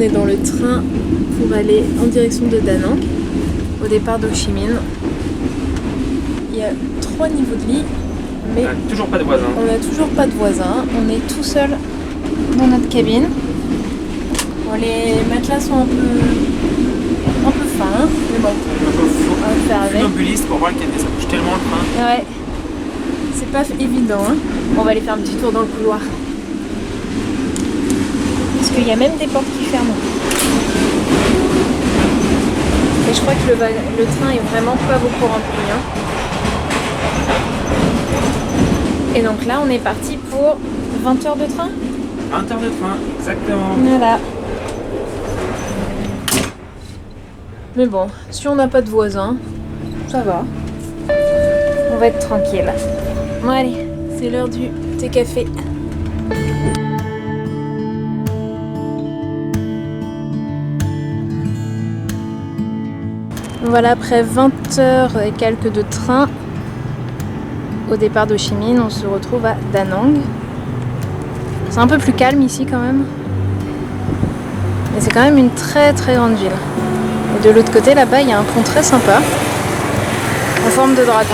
on est dans le train pour aller en direction de Da Nang, au départ d'Ho Chi Minh. Il y a 3 niveaux de lit, mais on n'a toujours pas de voisins. On n'a toujours pas de voisins. On est tout seul dans notre cabine. Bon, les matelas sont un peu fins, mais bon, on va faire avec. Funambuliste pour voir qu'il y a des... ça bouge tellement le train. Ouais, c'est pas évident. Hein. On va aller faire un petit tour dans le couloir. Parce qu'il y a même des portes qui ferment. Et je crois que le train est vraiment pas beaucoup rempli. Hein. Et donc là, on est parti pour 20 heures de train. 20 heures de train, exactement. Voilà. Mais bon, si on n'a pas de voisins, ça va. On va être tranquille. Bon allez, c'est l'heure du thé café. Voilà, après 20 heures et quelques de train, au départ d'Ho Chi Minh, on se retrouve à Da Nang. C'est un peu plus calme ici quand même. Mais c'est quand même une très très grande ville. Et de l'autre côté là-bas, il y a un pont très sympa, en forme de dragon.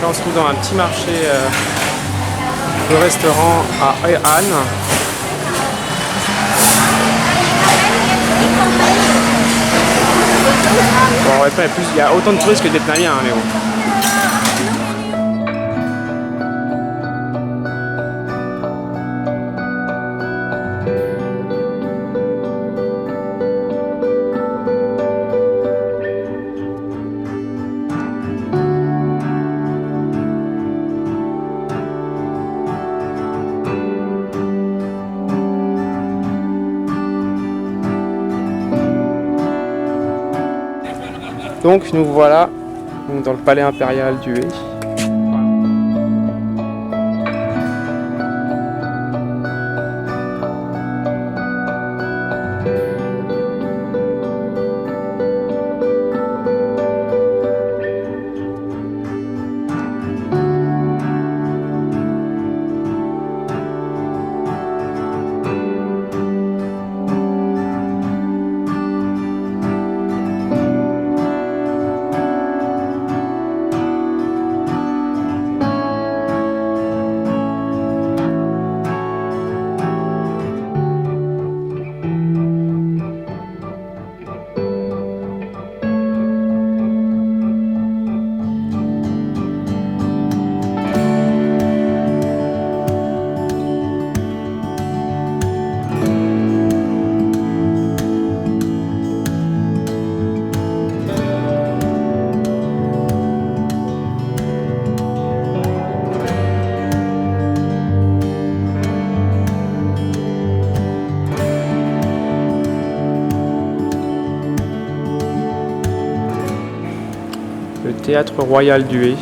Là, on se trouve dans un petit marché de restaurant à Hoi An. Bon, ouais, il y a autant de touristes que des Vietnamiens, hein, mais bon. Donc nous voilà dans le palais impérial du Hue. Le théâtre royal du Hue.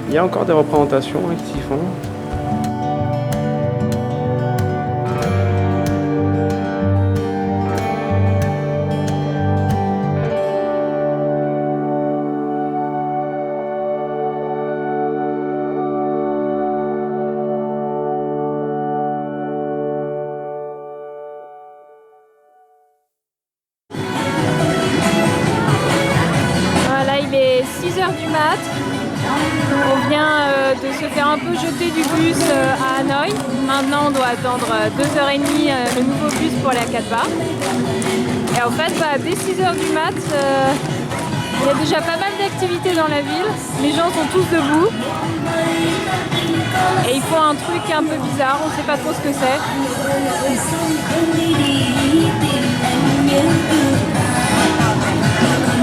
Il y a encore des représentations qui s'y font. 6h du mat. On vient de se faire un peu jeter du bus à Hanoï. Maintenant, on doit attendre 2h30 le nouveau bus pour aller à Cat-Ba. Et en fait, dès 6h du mat, il y a déjà pas mal d'activités dans la ville. Les gens sont tous debout. Et ils font un truc un peu bizarre, on sait pas trop ce que c'est.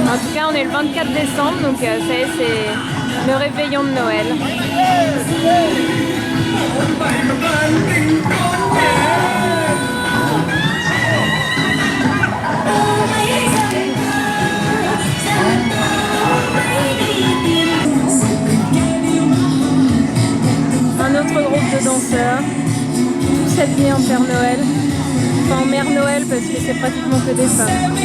En tout cas, on est le 24 décembre, donc ça y est, c'est le réveillon de Noël. Un autre groupe de danseurs, tous habillés en Père Noël, enfin en Mère Noël parce que c'est pratiquement que des femmes.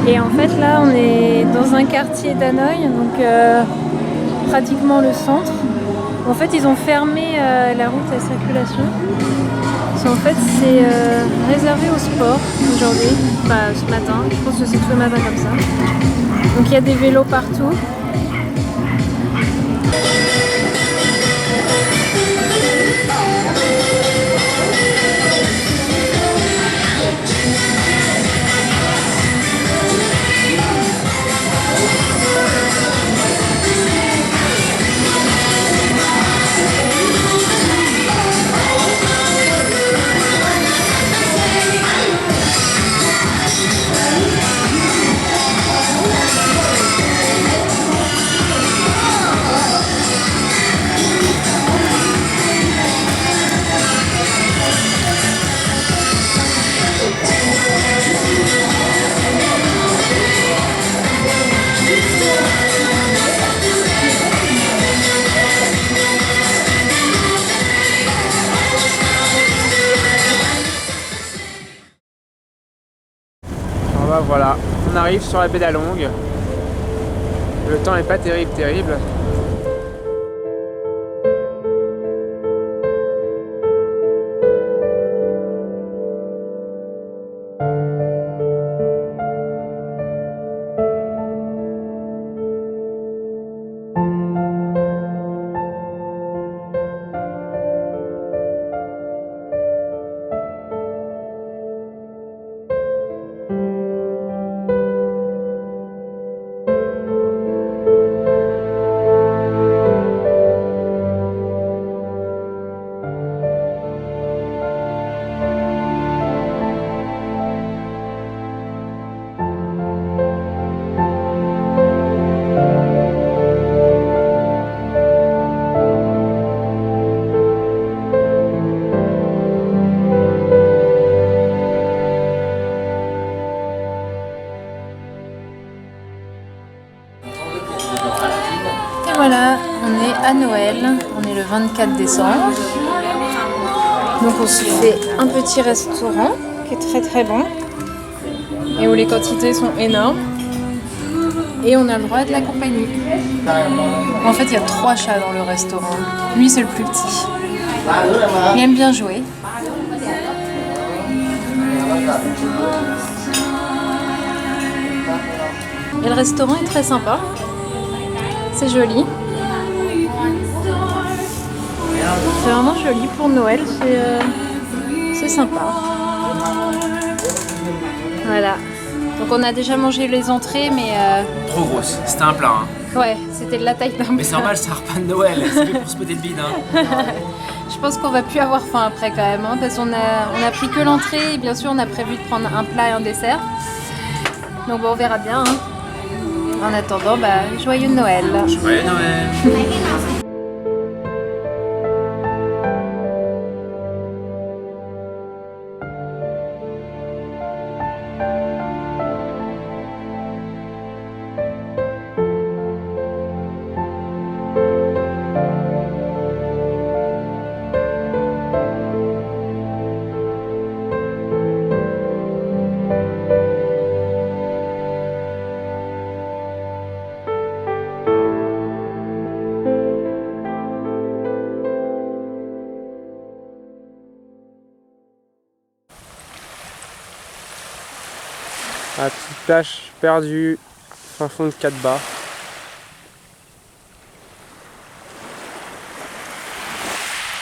Et en fait là on est dans un quartier d'Hanoï, donc pratiquement le centre. En fait ils ont fermé la route à circulation. En fait c'est réservé au sport aujourd'hui, enfin ce matin, je pense que c'est tout le matin comme ça. Donc il y a des vélos partout. Voilà, on arrive sur la baie d'Along. Le temps n'est pas terrible. Voilà, on est à Noël, on est le 24 décembre. Donc on se fait un petit restaurant qui est très bon et où les quantités sont énormes. Et on a le droit de la compagnie. En fait, il y a 3 chats dans le restaurant. Lui, c'est le plus petit. Il aime bien jouer. Et le restaurant est très sympa. C'est joli. C'est vraiment joli pour Noël. C'est sympa. Voilà. Donc on a déjà mangé les entrées, mais... Trop grosse, c'était un plat. Hein. Ouais, c'était de la taille d'un plat. Mais c'est normal, c'est un repas de Noël, c'est fait pour se péter le bide. Hein. Je pense qu'on va plus avoir faim après quand même, hein, parce qu'on a pris que l'entrée et bien sûr on a prévu de prendre un plat et un dessert. Donc bon, on verra bien. Hein. En attendant, joyeux Noël. Joyeux Noël. À la petite plage perdue, fin fond de 4 bas.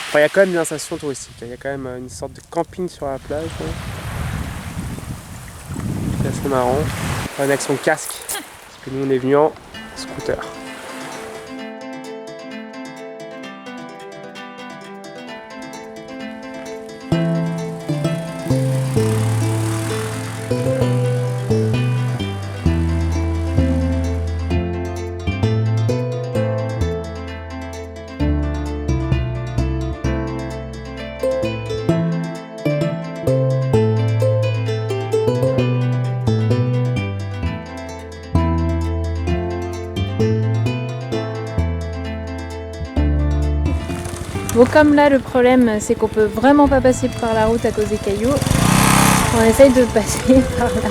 Enfin, il y a quand même des installations touristiques. Il y a quand même une sorte de camping sur la plage. C'est assez marrant. Avec son casque. Parce que nous on est venus en scooter. Bon, comme là le problème c'est qu'on peut vraiment pas passer par la route à cause des cailloux, on essaye de passer par là.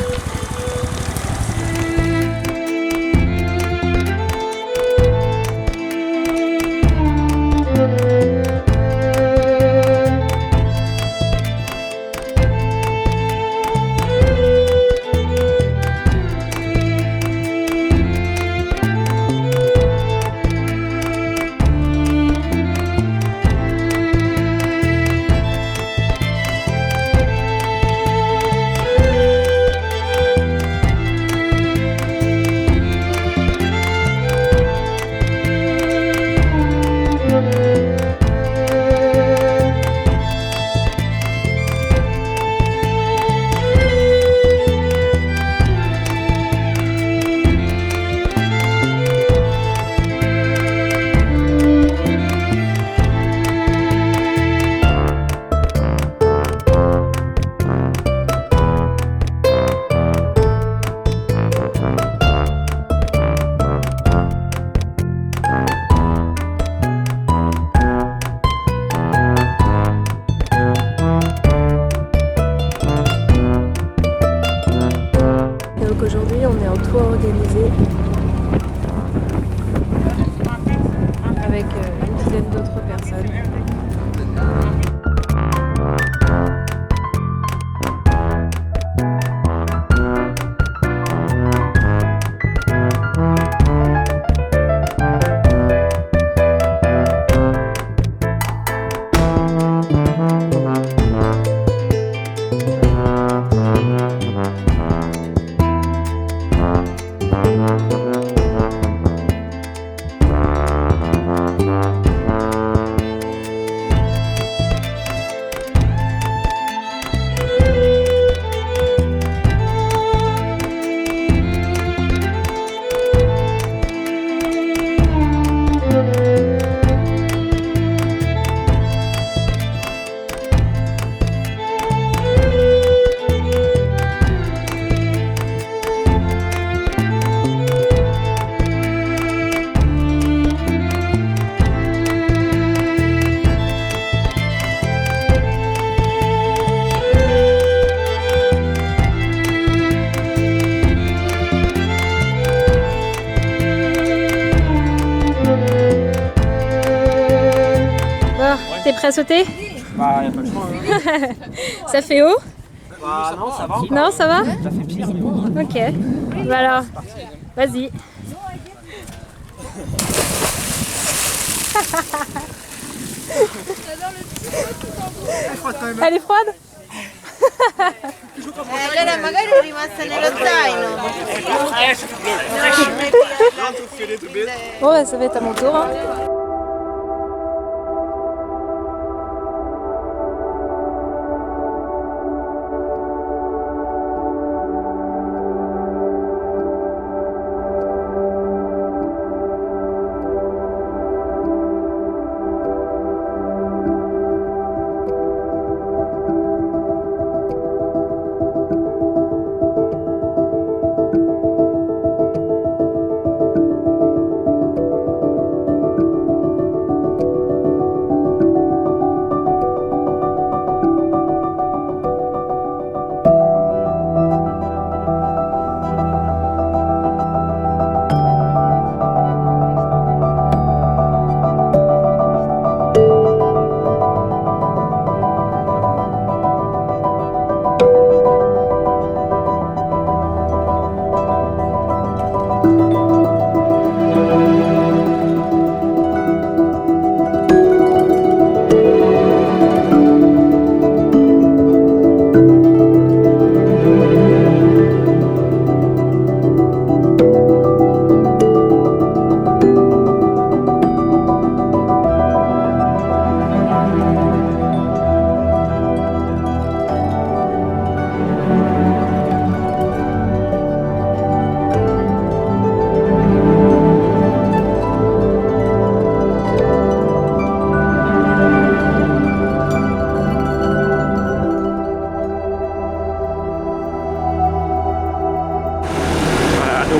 Aujourd'hui, on est en tour organisé avec une dizaine d'autres personnes. T'es prêt à sauter? Bah, y a pas le choix. Hein. Ça fait haut? Bah, non, ça va. Non, ça va? Ça fait pire. Ok. Bah alors, vas-y. Elle est froide? Allora magari è rimasta nello zaino. Bon, bah, ça va être à mon tour. Hein.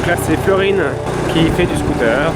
là c'est Florine qui fait du scooter.